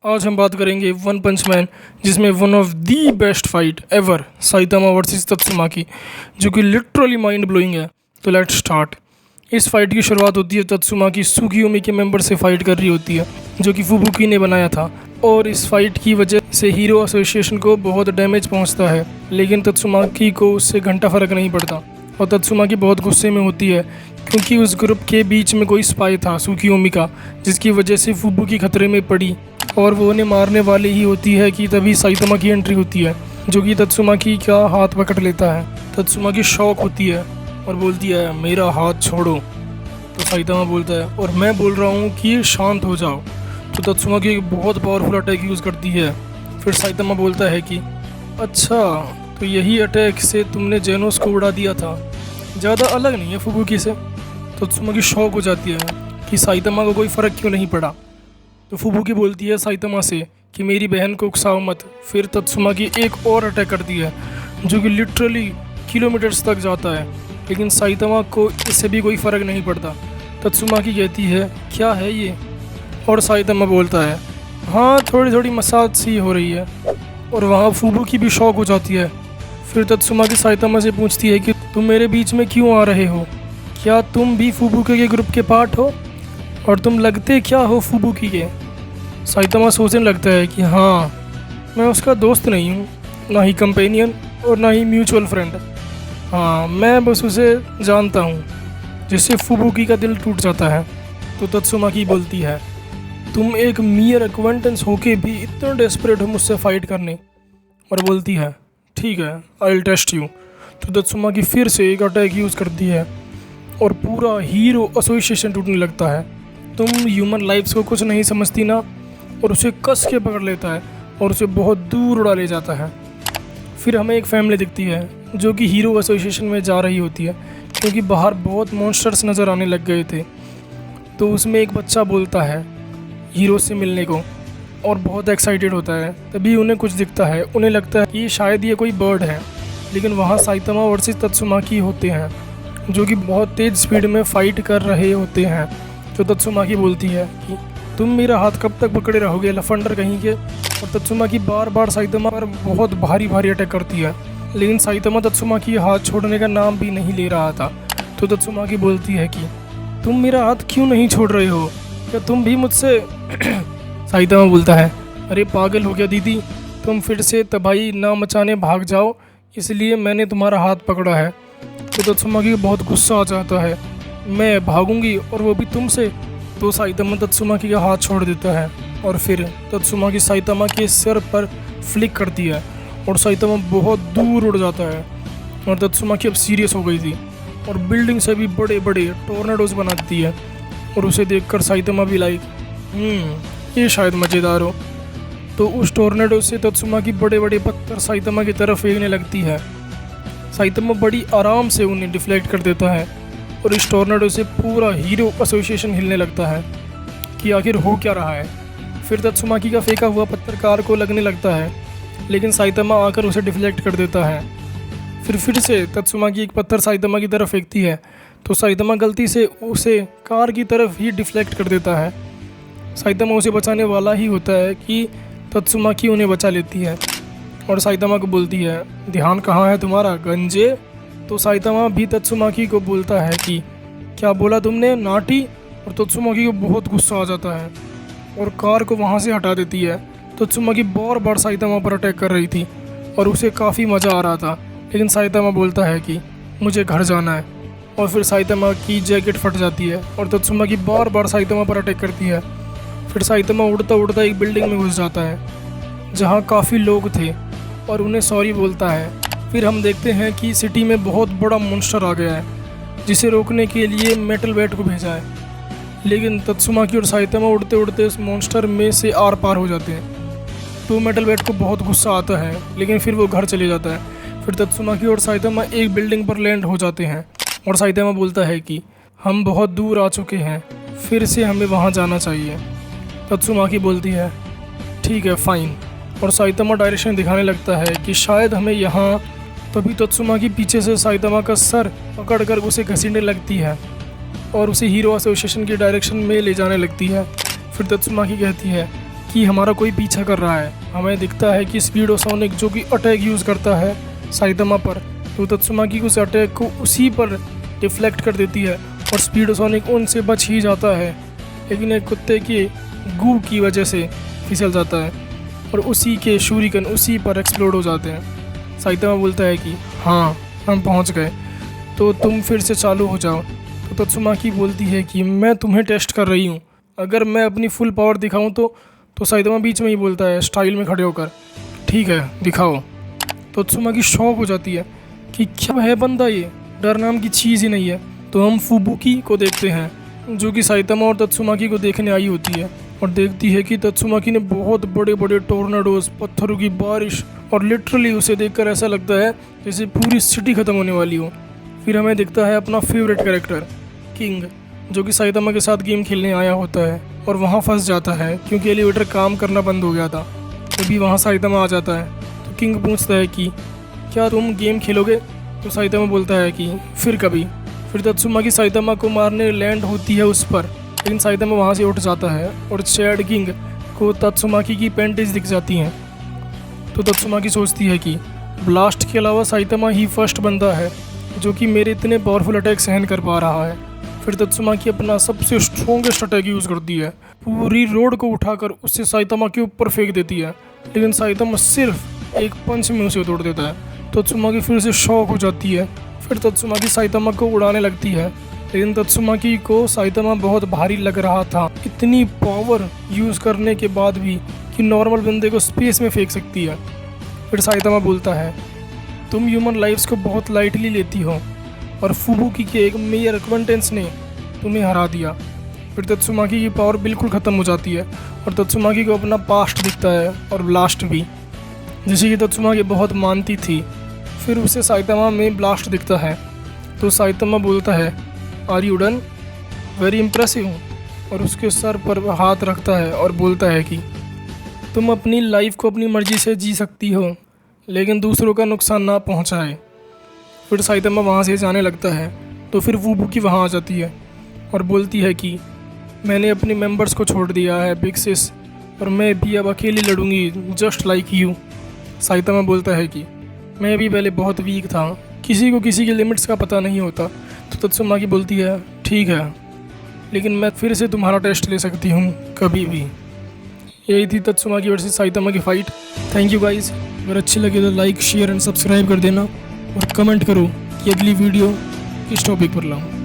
आज हम बात करेंगे वन पंच मैन, जिसमें one of the best fight ever Saitama versus Tatsumaki, जो कि लिटरली माइंड ब्लोइंग है। तो लेट्स स्टार्ट। इस फाइट की शुरुआत होती है तत्सुमाकी सुकियोमी के मेंबर से फाइट कर रही होती है, जो कि फुबुकी ने बनाया था, और इस फाइट की वजह से हीरो एसोसिएशन को बहुत डैमेज पहुंचता है। लेकिन तत्सुमाकी को उससे घंटा फर्क नहीं पड़ता और तत्सुमाकी बहुत गुस्से में होती है, क्योंकि उस ग्रुप के बीच में कोई स्पाई था सुकियोमी का, जिसकी वजह से फुबुकी खतरे में पड़ी और वो उन्हें मारने वाली ही होती है कि तभी साइतामा की एंट्री होती है, जो कि तत्सुमाकी का हाथ पकड़ लेता है। तत्सुमाकी शॉक होती है और बोलती है मेरा हाथ छोड़ो। तो साइतामा बोलता है और मैं बोल रहा हूँ कि शांत हो जाओ। तो तत्सुमाकी एक बहुत पावरफुल अटैक यूज़ करती है। फिर साइतामा बोलता है कि अच्छा, तो यही अटैक से तुमने जेनोस को उड़ा दिया था, ज़्यादा अलग नहीं है फुबुकी से। तत्सुमाकी शॉक हो जाती है कि साइतामा को कोई फ़र्क क्यों नहीं पड़ा। तो फुबुकी बोलती है साइतामा से कि मेरी बहन को उकसाओ मत। फिर तत्सुमाकी एक और अटैक करती है, जो कि लिटरली किलोमीटर्स तक जाता है, लेकिन साइतामा को इससे भी कोई फ़र्क नहीं पड़ता। तत्सुमाकी कहती है क्या है ये, और साइतामा बोलता है हाँ थोड़ी थोड़ी मसाज सी हो रही है, और वहाँ फुबुकी भी शॉक हो जाती है। फिर तत्सुमाकी साइतामा से पूछती है कि तुम मेरे बीच में क्यों आ रहे हो, क्या तुम भी फुबुकी के ग्रुप के पार्ट हो, और तुम लगते क्या हो फुबुकी के। साइतामा सोचने लगता है कि हाँ, मैं उसका दोस्त नहीं हूँ, ना ही कंपेनियन और ना ही म्यूचुअल फ्रेंड। हाँ, मैं बस उसे जानता हूँ, जिससे फुबुकी का दिल टूट जाता है। तो तत्सुमाकी बोलती है तुम एक मियर एक्वेंटेंस होके भी इतना डेस्परेट हो मुझसे फ़ाइट करने, और बोलती है ठीक है, आई विल टेस्ट यू। तो तत्सुमाकी फिर से एक अटैक यूज़ करती है और पूरा हीरो एसोसिएशन टूटने लगता है। तुम ह्यूमन लाइफ्स को कुछ नहीं समझती ना, और उसे कस के पकड़ लेता है और उसे बहुत दूर उड़ा ले जाता है। फिर हमें एक फैमिली दिखती है जो कि हीरो एसोसिएशन में जा रही होती है, क्योंकि बाहर बहुत मॉन्स्टर्स नज़र आने लग गए थे। तो उसमें एक बच्चा बोलता है हीरो से मिलने को और बहुत एक्साइटेड होता है। तभी उन्हें कुछ दिखता है, उन्हें लगता है कि शायद ये कोई बर्ड है, लेकिन वहाँ साइतामा वर्सेस तत्सुमाकी होते हैं, जो कि बहुत तेज़ स्पीड में फ़ाइट कर रहे होते हैं। तो तत्सुमाकी बोलती है कि तुम मेरा हाथ कब तक पकड़े रहोगे लफंडर कहीं के। और तत्सुमाकी बार बार साइतामा पर बहुत भारी भारी अटैक करती है, लेकिन साइतामा तत्सुमाकी हाथ छोड़ने का नाम भी नहीं ले रहा था। तो तत्सुमाकी बोलती है कि तुम मेरा हाथ क्यों नहीं छोड़ रहे हो, क्या तुम भी मुझसे साइतामा बोलता है अरे पागल हो गया दीदी, तुम फिर से तबाही ना मचाने भाग जाओ, इसलिए मैंने तुम्हारा हाथ पकड़ा है। तो तत्सुमाकी को बहुत गुस्सा आ जाता है, मैं भागूंगी और वो भी तुमसे। तो साइतामा तत्सुमाकी का हाथ छोड़ देता है और फिर तत्सुमाकी साइतामा के सिर पर फ्लिक करती है और साइतामा बहुत दूर उड़ जाता है। और तत्सुमाकी अब सीरियस हो गई थी और बिल्डिंग से भी बड़े बड़े टोर्नाडोज बनाती है, और उसे देखकर साइतामा भी लाइक ये शायद मज़ेदार हो। तो उस टोर्नाडो से तत्सुमाकी बड़े बड़े पत्थर साइतामा की तरफ फेंकने लगती है। साइतामा बड़ी आराम से उन्हें डिफ्लेक्ट कर देता है, और इस टोर्नाडो से पूरा हीरो एसोसिएशन हिलने लगता है कि आखिर हो क्या रहा है। फिर तत्सुमाकी का फेंका हुआ पत्थर कार को लगने लगता है, लेकिन साइतामा आकर उसे डिफ्लेक्ट कर देता है। फिर से तत्सुमाकी एक पत्थर साइतामा की तरफ फेंकती है, तो साइतामा गलती से उसे कार की तरफ ही डिफ्लेक्ट कर देता है। साइतामा उसे बचाने वाला ही होता है कि तत्सुमाकी उन्हें बचा लेती है, और साइतामा को बोलती है ध्यान कहाँ है तुम्हारा गंजे। तो साइतामा भी तत्सुमाकी को बोलता है कि क्या बोला तुमने नाटी, और तत्सुमाकी को बहुत गुस्सा आ जाता है और कार को वहाँ से हटा देती है। तत्सुमाकी बार बार साइतामा पर अटैक कर रही थी और उसे काफ़ी मज़ा आ रहा था, लेकिन साइतामा बोलता है कि मुझे घर जाना है। और फिर साइतामा की जैकेट फट जाती है और तत्सुमाकी बार बार साइतामा पर अटैक करती है। फिर साइतामा उड़ता उड़ता एक बिल्डिंग में घुस जाता है, जहाँ काफ़ी लोग थे, और उन्हें सॉरी बोलता है। फिर हम देखते हैं कि सिटी में बहुत बड़ा मॉन्स्टर आ गया है, जिसे रोकने के लिए मेटल बैट को भेजा है, लेकिन तत्सुमाकी और साइतामा उड़ते उड़ते उस मॉन्स्टर में से आर पार हो जाते हैं। तो मेटल बैट को बहुत गुस्सा आता है, लेकिन फिर वो घर चले जाता है। फिर तत्सुमाकी और साइतामा एक बिल्डिंग पर लैंड हो जाते हैं, और साइतामा बोलता है कि हम बहुत दूर आ चुके हैं, फिर से हमें वहाँ जाना चाहिए। तत्सुमाकी बोलती है ठीक है फाइन, और साइतामा डायरेक्शन दिखाने लगता है कि शायद हमें यहाँ। तभी तत्सुमाकी पीछे से साइतामा का सर पकड़कर उसे घसीटने लगती है और उसे हीरो एसोसिएशन की डायरेक्शन में ले जाने लगती है। फिर तत्सुमाकी कहती है कि हमारा कोई पीछा कर रहा है। हमें दिखता है कि स्पीडोसोनिक जो कि अटैक यूज़ करता है साइतामा पर, तो तत्सुमाकी उस अटैक को उसी पर डिफ्लेक्ट कर देती है और स्पीडोसोनिक उनसे बच ही जाता है, लेकिन एक कुत्ते के गू की वजह से फिसल जाता है और उसी के शूरिकन उसी पर एक्सप्लोड हो जाते हैं। साइतामा बोलता है कि हाँ हम पहुंच गए, तो तुम फिर से चालू हो जाओ। तो तत्सुमाकी बोलती है कि मैं तुम्हें टेस्ट कर रही हूँ, अगर मैं अपनी फुल पावर दिखाऊँ तो साइतामा बीच में ही बोलता है स्टाइल में खड़े होकर, ठीक है दिखाओ। तो तत्सुमाकी शॉक हो जाती है कि क्या है बंदा, ये डर नाम की चीज़ ही नहीं है। तो हम फुबुकी को देखते हैं जो कि साइतामा और तत्सुमाकी को देखने आई होती है और देखती है कि तत्सुमाकी ने बहुत बड़े बड़े टोर्नाडोज, पत्थरों की बारिश, और लिटरली उसे देखकर ऐसा लगता है जैसे पूरी सिटी ख़त्म होने वाली हो। फिर हमें दिखता है अपना फेवरेट कैरेक्टर किंग, जो कि साइतामा के साथ गेम खेलने आया होता है और वहाँ फंस जाता है क्योंकि एलिवेटर काम करना बंद हो गया था। तभी वहाँ साइतामा आ जाता है। तो किंग पूछता है कि क्या तुम गेम खेलोगे? तो साइतामा बोलता है कि फिर कभी। फिर तत्सुमाकी साइतामा को मारने लैंड होती है उस पर, लेकिन साइतामा वहाँ से उठ जाता है और चैड किंग को तत्सुमाकी की पेंटिज दिख जाती हैं। तो तत्सुमाकी सोचती है कि ब्लास्ट के अलावा साइतामा ही फर्स्ट बंदा है जो कि मेरे इतने पावरफुल अटैक सहन कर पा रहा है। फिर तत्सुमाकी अपना सबसे स्ट्रॉन्गेस्ट अटैक यूज़ करती है, पूरी रोड को उठाकर उससे साइतामा के ऊपर फेंक देती है, लेकिन साइतामा सिर्फ एक पंच में उसे तोड़ देता है। तत्सुमाकी फिर से शॉक हो जाती है। फिर तत्सुमाकी साइतामा को उड़ाने लगती है, लेकिन तत्सुमाकी को साइतामा बहुत भारी लग रहा था, इतनी पावर यूज़ करने के बाद भी कि नॉर्मल बंदे को स्पेस में फेंक सकती है। फिर साइतामा बोलता है तुम ह्यूमन लाइफ्स को बहुत लाइटली लेती हो और फुबुकी के एक मेयर अक्वेंटेंस ने तुम्हें हरा दिया। फिर तत्सुमाकी की पावर बिल्कुल ख़त्म हो जाती है और तत्सुमाकी को अपना पास्ट दिखता है और ब्लास्ट भी, जिसे कि तत्सुमाकी बहुत मानती थी। फिर उसे साइतामा में ब्लास्ट दिखता है, तो साइतामा बोलता है are you done, very impressive, और उसके सर पर हाथ रखता है और बोलता है कि तुम अपनी लाइफ को अपनी मर्ज़ी से जी सकती हो, लेकिन दूसरों का नुकसान ना पहुंचाए। फिर साइतामा वहाँ से जाने लगता है, तो फिर फुबुकी वहाँ आ जाती है और बोलती है कि मैंने अपने मेंबर्स को छोड़ दिया है बिग सिस, और मैं भी अब अकेली लड़ूंगी जस्ट लाइक यू। साइतामा बोलता है कि मैं भी पहले बहुत वीक था, किसी को किसी के लिमिट्स का पता नहीं होता। तो तत्सुमाकी बोलती है ठीक है, लेकिन मैं फिर से तुम्हारा टेस्ट ले सकती हूँ कभी भी। यही थी तत्सुमाकी वर्सेस साइतामा की फ़ाइट। थैंक यू गाइस, अगर अच्छी लगे तो लाइक शेयर एंड सब्सक्राइब कर देना और कमेंट करो कि अगली वीडियो किस टॉपिक पर लाऊं।